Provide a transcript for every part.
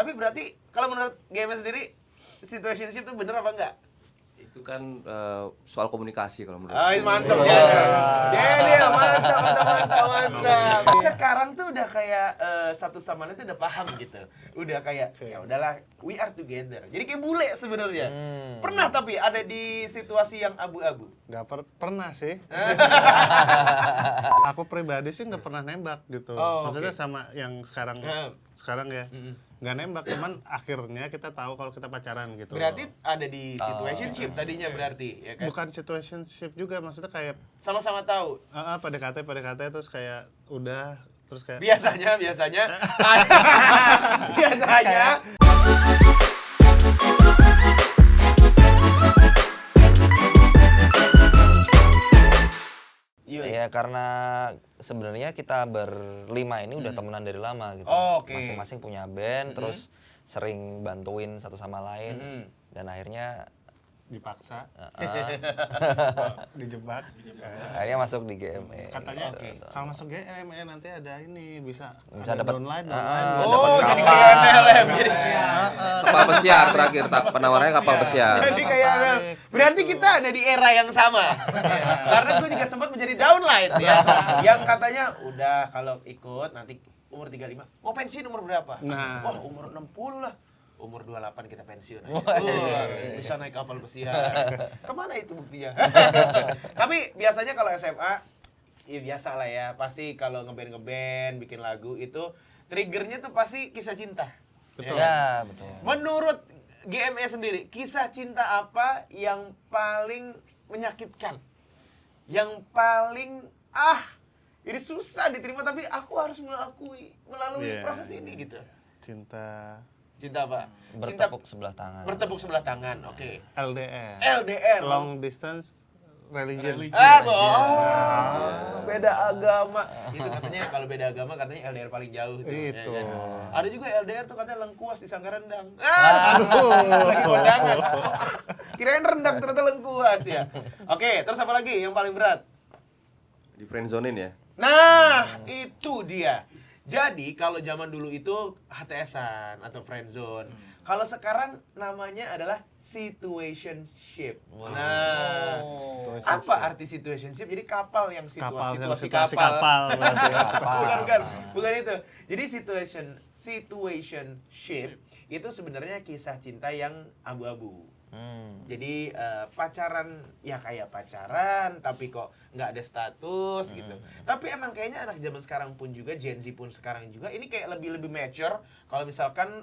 Tapi berarti kalau menurut game sendiri situationship itu bener apa enggak? Itu kan soal komunikasi kalau menurut Ah, aku. mantap ya. Jadi mantap. Sekarang tuh udah kayak satu sama lain tuh udah paham gitu. Udah kayak ya udahlah, we are together. Jadi kayak bule sebenarnya. Pernah tapi ada di situasi yang abu-abu. Nggak pernah sih. Aku pribadi sih nggak pernah nembak gitu. Oh, Maksudnya oke. sama yang sekarang ya. Nggak nembak, cuman akhirnya kita tahu kalau kita pacaran gitu. Berarti ada di situationship tadinya berarti, ya kan? Bukan situationship juga, maksudnya kayak Sama-sama tahu. PDKT terus kayak udah terus kayak Biasanya biasanya Yuk. Ya karena sebenarnya kita berlima ini udah temenan dari lama gitu. Oh, oke. Masing-masing punya band, terus sering bantuin satu sama lain, dan akhirnya dipaksa, dijebak. akhirnya masuk di GME. Katanya gitu. kalau masuk GME nanti ada ini bisa Bisa ada dapat downline. Oh, dapat jadi kapal. kayak MLM. Jadi, Kapal pesiar terakhir, penawarannya kapal pesiar. jadi kayak MLM. Berarti kita ada di era yang sama. Karena gue juga sempat menjadi downline ya. Yang katanya udah kalau ikut nanti umur 35. Mau pensiun umur berapa? Nah. Wah, umur 60 lah. Umur 28 kita pensiun. Bisa naik kapal pesiar. Kemana itu buktinya? Tapi biasanya kalau SMA, ya biasa lah ya. Pasti kalau ngeband, bikin lagu itu triggernya tuh pasti kisah cinta. Betul. Ya, betul. Menurut GME sendiri, kisah cinta apa yang paling menyakitkan? Yang paling, ini susah diterima tapi aku harus melalui Iya. proses ini gitu. Cinta apa? Bertepuk sebelah tangan. Bertepuk sebelah tangan, oke. LDR. LDR. Long distance religion. Beda agama. Itu katanya kalau beda agama katanya LDR paling jauh tuh. Itu. Ya kan? Ada juga LDR tuh katanya lengkuas disangka rendang. Aduh. Lagi kondangan. Kirain rendang ternyata lengkuas ya. Oke, terus apa lagi yang paling berat? Di friendzonein ya. Nah, itu dia. Jadi kalau zaman dulu itu HTS-an atau friendzone. Kalau sekarang namanya adalah situationship. Nah, apa arti situationship? Jadi kapal yang situasi kapal. Bukan itu. Jadi situationship itu sebenarnya kisah cinta yang abu-abu. Jadi pacaran ya kayak pacaran tapi kok nggak ada status gitu. Tapi emang kayaknya anak zaman sekarang pun juga, Gen Z pun sekarang juga ini kayak lebih mature kalau misalkan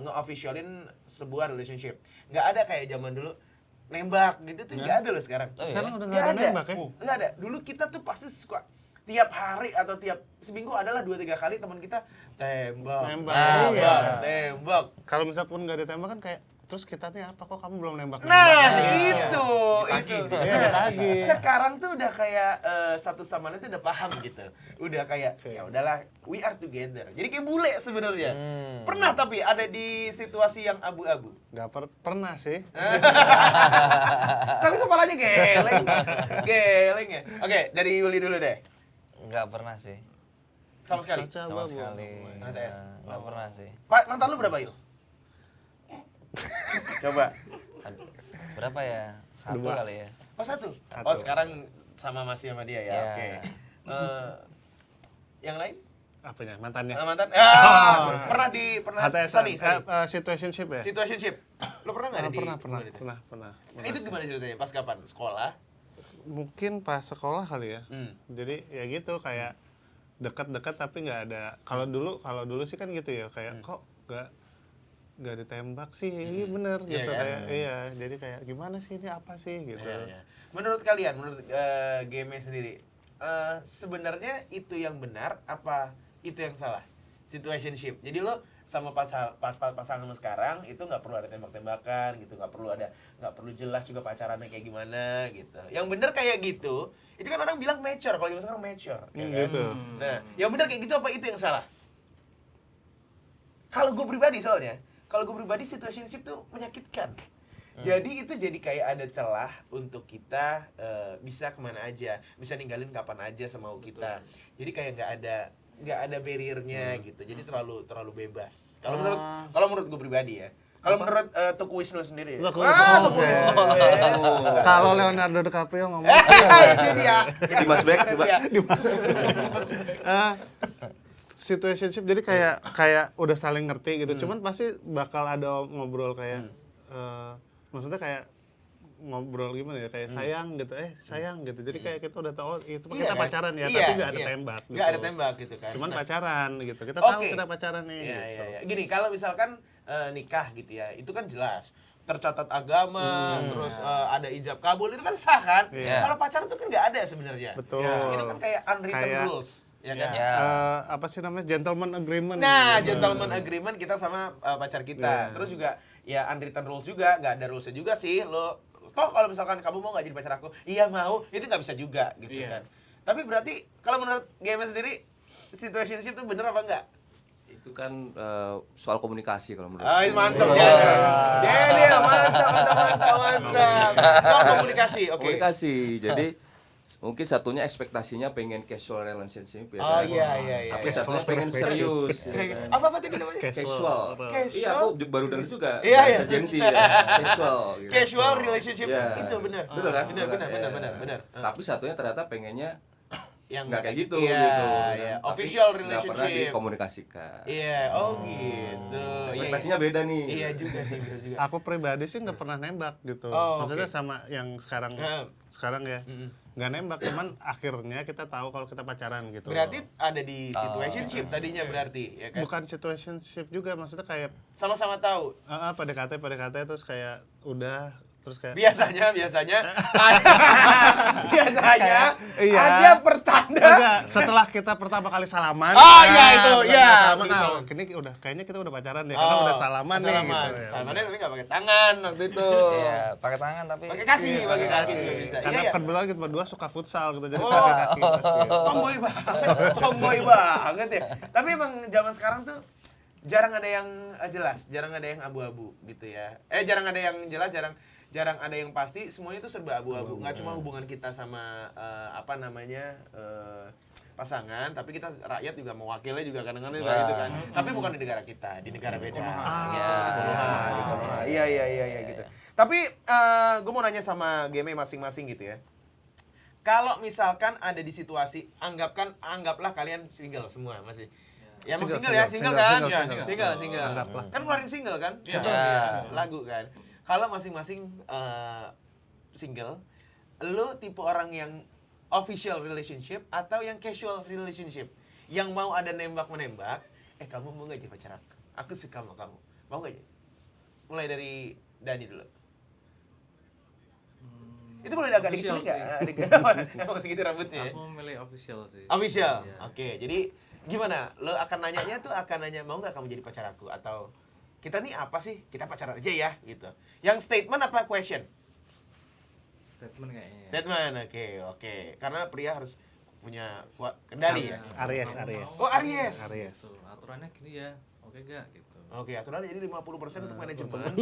nge-officialin sebuah relationship. Nggak ada kayak zaman dulu nembak gitu tuh nggak ada loh sekarang. Sekarang udah nggak ada nembak ya? Nggak ada. Dulu kita tuh pasti suka tiap hari atau tiap seminggu adalah 2-3 kali teman kita tembak. Tembak. Kalau misalnya pun nggak ditembak kan kayak terus kita nih apa kok kamu belum nembak? Nah, itu. Iya, lagi. Sekarang tuh udah kayak satu sama lain tuh udah paham gitu. Udah kayak ya udahlah, we are together. Jadi kayak bule sebenarnya. Pernah tapi ada di situasi yang abu-abu. Nggak pernah sih. Tapi kepalanya geleng ya. Oke, dari Yuli dulu deh. Nggak pernah sih. Sama sekali. Sama sekali. HTS. Nggak pernah sih. Pak, mantan lu berapa, Yul? Coba. Berapa ya? Satu 2 kali ya. Oh, satu. Oh, sekarang masih sama dia ya. Iya. Oke. Yang lain? Apanya? Mantannya? Mantan? Pernah HTS Sani. situationship ya? Situationship. Lo pernah nggak ada di? Pernah. Itu gimana ceritanya? Pas kapan? Sekolah? Mungkin pas sekolah kali ya. Jadi ya gitu kayak dekat-dekat tapi nggak ada. Kalau dulu sih kan gitu ya kayak kok nggak ditembak sih, iya bener gitu kan? kayak jadi kayak gimana sih ini apa sih gitu. Iya. Menurut kalian, menurut game sendiri, sebenarnya itu yang benar apa itu yang salah? Situationship. Jadi lo sama pasangan lo sekarang itu nggak perlu ada tembak-tembakan gitu, nggak perlu jelas juga pacarannya kayak gimana gitu. Yang bener kayak gitu, itu kan orang bilang mature, kalau zaman sekarang mature. Ya kan? Gitu. Nah, yang bener kayak gitu apa itu yang salah? Kalau gue pribadi soalnya, situationship tuh menyakitkan. Jadi itu jadi kayak ada celah untuk kita bisa kemana aja, bisa ninggalin kapan aja sama kita. Jadi kayak nggak ada nggak ada barriernya gitu. Jadi terlalu bebas. Kalau menurut gue pribadi ya. Kalau menurut Tuku Wisnu sendiri. Tuku Wisnu, Tuku oke. Wisnu. Kalau Leonardo DiCaprio ngomong Itu dia. Dimas Beck, coba. situationship, jadi kayak udah saling ngerti gitu. Cuman pasti bakal ada ngobrol kayak maksudnya kayak ngobrol gimana ya, kayak sayang gitu, sayang gitu. Jadi kayak kita udah tahu itu Iya, kita kan? pacaran ya, Iya, tapi nggak ada iya. tembak gitu. Nggak ada tembak gitu kan. Cuman Nah, pacaran gitu. Kita tahu Oke. kita pacaran nih Iya, gitu. iya. Gini, kalau misalkan nikah gitu ya, itu kan jelas tercatat agama, terus ada ijab kabul, itu kan sah kan? Iya. Kalau pacaran itu kan nggak ada sebenarnya. Betul. Itu kan kayak unwritten Kayak- rules, ya kan? Ya. Apa sih namanya, gentleman agreement. Nah, gitu. gentleman agreement kita sama pacar kita. Iya. Terus juga ya unwritten rules juga, nggak ada rulesnya juga sih. Lo toh kalau misalkan kamu mau nggak jadi pacar aku, iya mau, itu nggak bisa juga gitu kan. Tapi berarti kalau menurut game sendiri situationship itu bener apa enggak? Itu kan soal komunikasi kalau menurut. Ah, mantap ya. Jadi mantap. Soal komunikasi, oke. Komunikasi. Jadi mungkin satunya ekspektasinya pengen casual relationship ya. Oh kan? iya. Tapi satunya pengen serius. ya kan? Apa tadi namanya? Casual. Iya, aku baru dengar juga. Iya, iya. Bahasa Gen Z ya. Casual. gitu. Casual relationship Iya. itu benar. Betul kan? Benar. Tapi satunya ternyata pengennya Yang nggak kayak gitu iya, gitu. Iya. Tapi Official nggak pernah relationship. dikomunikasikan. Iya, oh gitu. Ekspektasinya beda nih. Iya juga sih, benar juga. Aku pribadi sih nggak pernah nembak gitu. Oh, Maksudnya oke. sama yang sekarang ya. Nggak nembak, cuman akhirnya kita tahu kalau kita pacaran gitu. Berarti ada di situationship tadinya berarti, ya kan? bukan situationship juga, maksudnya kayak Sama-sama tahu. PDKT terus kayak udah terus kayak Biasanya iya. ada pertanda. enggak, setelah kita pertama kali salaman. Oh, iya, itu, pertama iya. kali salaman, Betul. kayaknya kita udah pacaran deh, karena udah salaman nih salaman. gitu. Ya. Salamannya tapi nggak pakai tangan waktu itu. Iya, pakai tangan tapi Pakai kaki juga bisa. Karena Iya. kebetulan kita berdua suka futsal gitu, jadi Oh. pakai kaki pasti. Tomboy banget ya. Tapi emang zaman sekarang tuh jarang ada yang jelas, jarang ada yang abu-abu gitu ya. Jarang ada yang jelas, jarang ada yang pasti, semuanya itu serba abu-abu. Nggak cuma hubungan kita sama pasangan, tapi kita rakyat juga mewakilnya juga kadang-kadang juga gitu kan. Tapi bukan di negara kita, di negara beda. Di Konoha. Iya gitu. Tapi gue mau nanya sama game masing-masing gitu ya. Kalau misalkan ada di situasi, anggaplah kalian single semua masih. Ya emang single kan? Single. Anggaplah. Kan ngeluarin single kan? Iya. Lagu kan. Kalau masing-masing single, lu tipe orang yang official relationship atau yang casual relationship? Yang mau ada nembak-menembak, kamu mau gak jadi pacar aku? Aku suka sama kamu. Mau gak jadi? Mulai dari Dani dulu. Itu boleh agak dikit Official nggak? Emang segitu rambutnya ya? Aku milih official sih. Official? Iya. Oke, jadi gimana? Lo akan nanyanya tuh mau nggak kamu jadi pacar aku? Atau kita nih apa sih? Kita pacaran aja ya gitu. Yang statement apa question? Statement kayaknya. Statement, oke. Karena pria harus punya kendali ya? Aries. Oh, Aries. Tuh, aturannya gini ya. Oke gak gitu. Oke, aturan jadi 50% untuk manajemen.